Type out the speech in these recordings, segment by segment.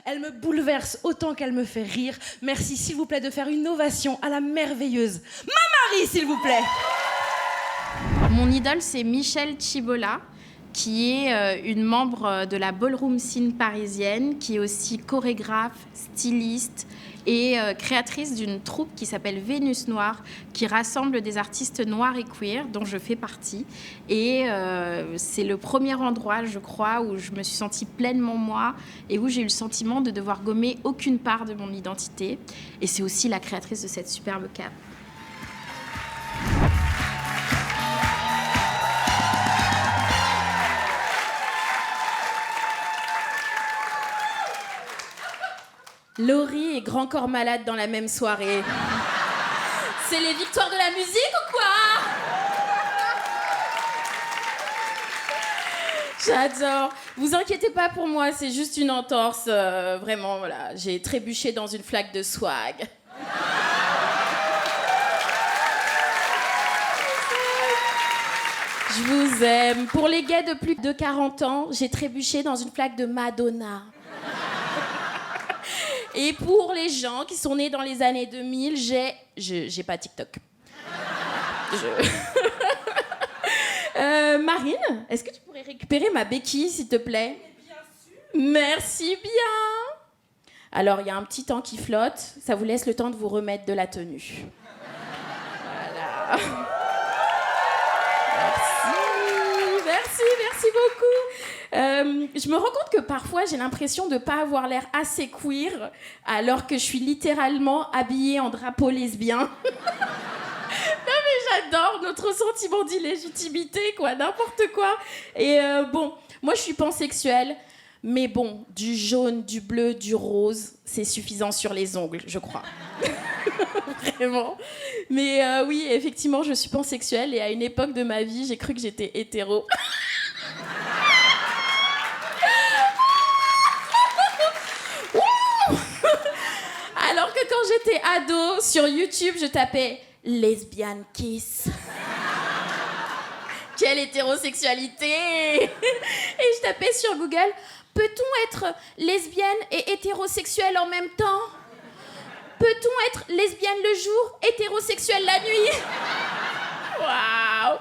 Elle me bouleverse autant qu'elle me fait rire. Merci, s'il vous plaît, de faire une ovation à la merveilleuse Marie, s'il vous plaît. Mon idole, c'est Michelle Cibola, qui est une membre de la ballroom scene parisienne, qui est aussi chorégraphe, styliste et créatrice d'une troupe qui s'appelle Vénus Noire, qui rassemble des artistes noirs et queer, dont je fais partie. Et c'est le premier endroit, je crois, où je me suis sentie pleinement moi et où j'ai eu le sentiment de devoir gommer aucune part de mon identité. Et c'est aussi la créatrice de cette superbe cape. Laurie et Grand Corps Malade dans la même soirée. C'est les victoires de la musique ou quoi? J'adore. Vous inquiétez pas pour moi, c'est juste une entorse. Vraiment, voilà. J'ai trébuché dans une flaque de swag. Je vous aime. Pour les gays de plus de 40 ans, j'ai trébuché dans une flaque de Madonna. Et pour les gens qui sont nés dans les années 2000, j'ai pas TikTok. Marine, est-ce que tu pourrais récupérer ma béquille, s'il te plaît? Bien sûr. Merci bien. Alors, il y a un petit temps qui flotte. Ça vous laisse le temps de vous remettre de la tenue. Voilà. Merci beaucoup. Je me rends compte que parfois, j'ai l'impression de ne pas avoir l'air assez queer, alors que je suis littéralement habillée en drapeau lesbien. Non mais j'adore notre sentiment d'illégitimité, quoi, n'importe quoi. Et bon, moi je suis pansexuelle, mais bon, du jaune, du bleu, du rose, c'est suffisant sur les ongles, je crois. Vraiment. Mais oui, effectivement, je suis pansexuelle et à une époque de ma vie, j'ai cru que j'étais hétéro. Alors que quand j'étais ado, sur YouTube, je tapais « lesbian kiss ». Quelle hétérosexualité! Et je tapais sur Google « peut-on être lesbienne et hétérosexuelle en même temps ? Peut-on être lesbienne le jour, hétérosexuelle la nuit ?» Waouh!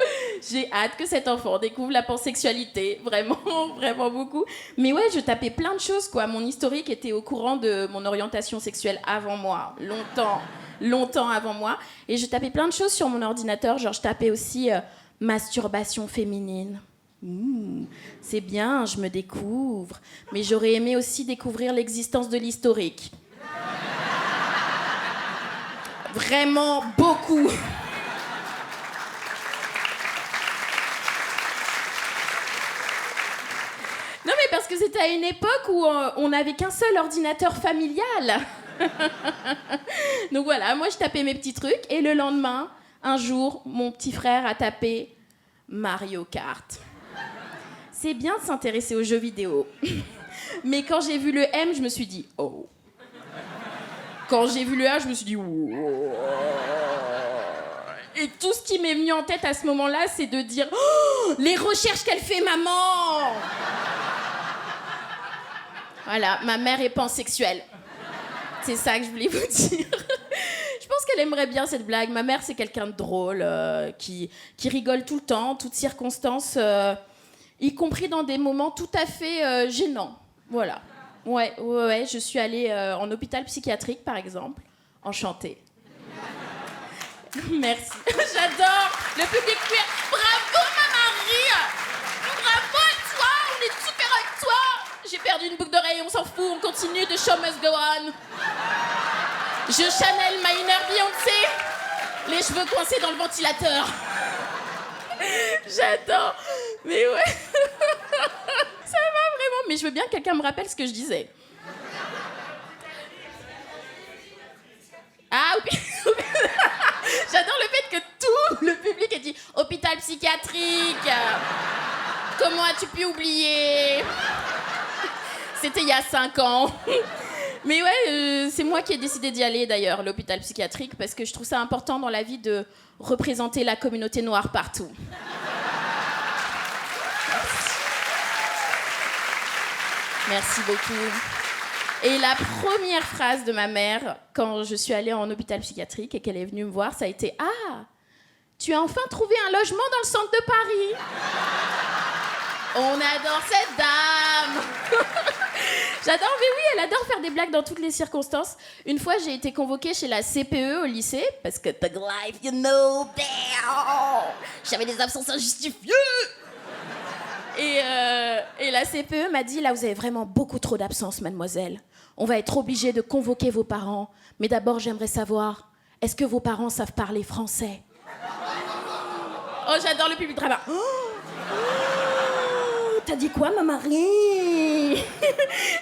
J'ai hâte que cet enfant découvre la pansexualité, vraiment, vraiment beaucoup. Mais ouais, je tapais plein de choses, quoi. Mon historique était au courant de mon orientation sexuelle avant moi, longtemps avant moi. Et je tapais plein de choses sur mon ordinateur, genre je tapais aussi masturbation féminine. C'est bien, je me découvre. Mais j'aurais aimé aussi découvrir l'existence de l'historique. Vraiment beaucoup. Non mais parce que c'était à une époque où on n'avait qu'un seul ordinateur familial. Donc voilà, moi je tapais mes petits trucs et le lendemain, un jour, mon petit frère a tapé Mario Kart. C'est bien de s'intéresser aux jeux vidéo. Mais quand j'ai vu le M, je me suis dit oh. Quand j'ai vu le A, je me suis dit oh. Et tout ce qui m'est venu en tête à ce moment-là, c'est de dire oh, les recherches qu'elle fait, maman. Voilà, ma mère est pansexuelle. C'est ça que je voulais vous dire. Je pense qu'elle aimerait bien cette blague. Ma mère, c'est quelqu'un de drôle, qui rigole tout le temps, toutes circonstances, y compris dans des moments tout à fait gênants. Voilà. Ouais, je suis allée en hôpital psychiatrique, par exemple. Enchantée. Merci. J'adore le public queer. Bravo, ma Marie. Bravo à toi. On est super avec toi. J'ai perdu une boucle d'oreille, on s'en fout. On continue. The show must go on. Je Chanel ma inner Beyoncé. Les cheveux coincés dans le ventilateur. J'adore. Mais ouais. Ça va vraiment. Mais je veux bien que quelqu'un me rappelle ce que je disais. Ah, j'adore le fait que tout le public ait dit hôpital psychiatrique. Comment as-tu pu oublier? C'était il y a 5 ans. Mais ouais, c'est moi qui ai décidé d'y aller d'ailleurs, l'hôpital psychiatrique, parce que je trouve ça important dans la vie de représenter la communauté noire partout. Merci beaucoup. Et la première phrase de ma mère, quand je suis allée en hôpital psychiatrique et qu'elle est venue me voir, ça a été « Ah, tu as enfin trouvé un logement dans le centre de Paris !» On adore cette dame. J'adore, mais oui, elle adore faire des blagues dans toutes les circonstances. Une fois, j'ai été convoquée chez la CPE au lycée, parce que Thug Life, you know, j'avais des absences injustifiées. Et la CPE m'a dit, là, vous avez vraiment beaucoup trop d'absences, mademoiselle. On va être obligé de convoquer vos parents. Mais d'abord, j'aimerais savoir, est-ce que vos parents savent parler français? Oh, j'adore le public drama. T'as dit quoi, ma Marie?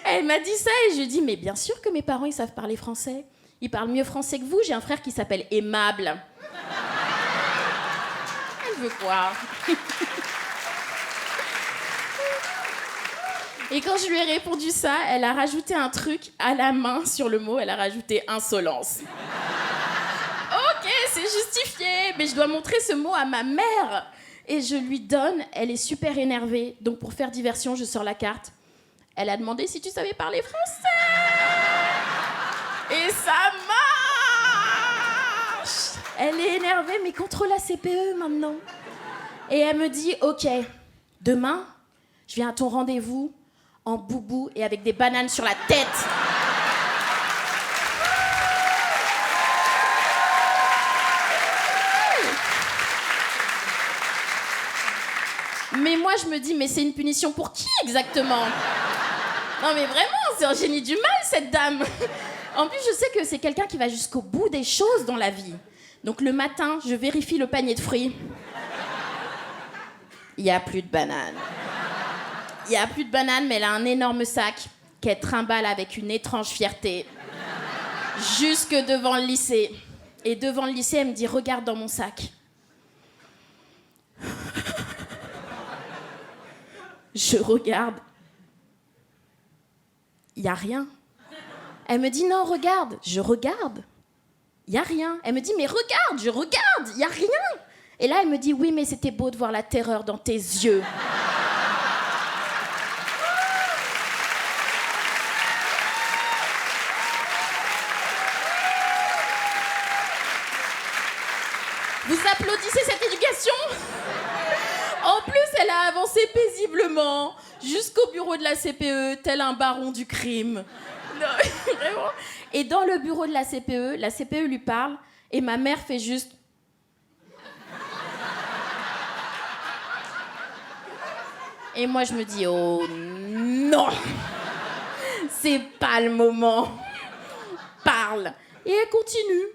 Elle m'a dit ça et je lui ai dit, mais bien sûr que mes parents, ils savent parler français. Ils parlent mieux français que vous. J'ai un frère qui s'appelle Aimable. Elle veut quoi? Et quand je lui ai répondu ça, elle a rajouté un truc à la main sur le mot. Elle a rajouté insolence. Ok, c'est justifié, mais je dois montrer ce mot à ma mère. Et je lui donne, elle est super énervée. Donc pour faire diversion, je sors la carte. Elle a demandé si tu savais parler français. Et ça marche. Elle est énervée, mais contre la CPE maintenant. Et elle me dit, ok, demain, je viens à ton rendez-vous en boubou et avec des bananes sur la tête. Mais moi, je me dis, mais c'est une punition pour qui exactement? Non, mais vraiment, c'est un génie du mal, cette dame. En plus, je sais que c'est quelqu'un qui va jusqu'au bout des choses dans la vie. Donc le matin, je vérifie le panier de fruits. Il n'y a plus de bananes. Il n'y a plus de bananes, mais elle a un énorme sac qu'elle trimballe avec une étrange fierté jusque devant le lycée. Et devant le lycée, elle me dit, regarde dans mon sac. Je regarde. Il n'y a rien. Elle me dit, non, regarde. Je regarde. Il n'y a rien. Elle me dit, mais regarde, je regarde. Il n'y a rien. Et là, elle me dit, oui, mais c'était beau de voir la terreur dans tes yeux. Vous applaudissez cette éducation? En plus, elle a avancé paisiblement jusqu'au bureau de la CPE, tel un baron du crime. Non, vraiment. Et dans le bureau de la CPE lui parle, et ma mère fait juste... Et moi, je me dis, oh non, c'est pas le moment. Parle. Et elle continue.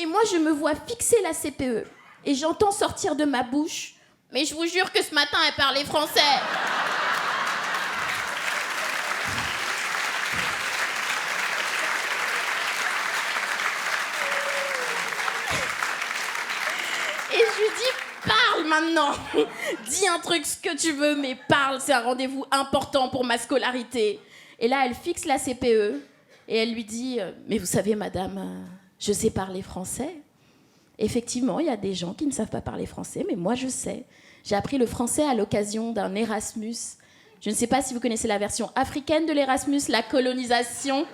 Et moi, je me vois fixer la CPE. Et j'entends sortir de ma bouche, mais je vous jure que ce matin, elle parlait français. Et je lui dis, parle maintenant. Dis un truc, ce que tu veux, mais parle. C'est un rendez-vous important pour ma scolarité. Et là, elle fixe la CPE. Et elle lui dit, mais vous savez, madame... je sais parler français. Effectivement, il y a des gens qui ne savent pas parler français, mais moi, je sais. J'ai appris le français à l'occasion d'un Erasmus. Je ne sais pas si vous connaissez la version africaine de l'Erasmus, la colonisation.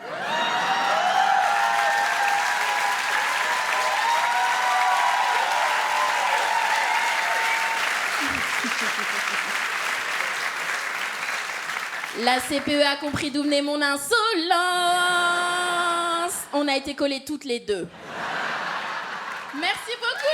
La CPE a compris d'où venait mon insolence. On a été collés toutes les deux. Merci beaucoup.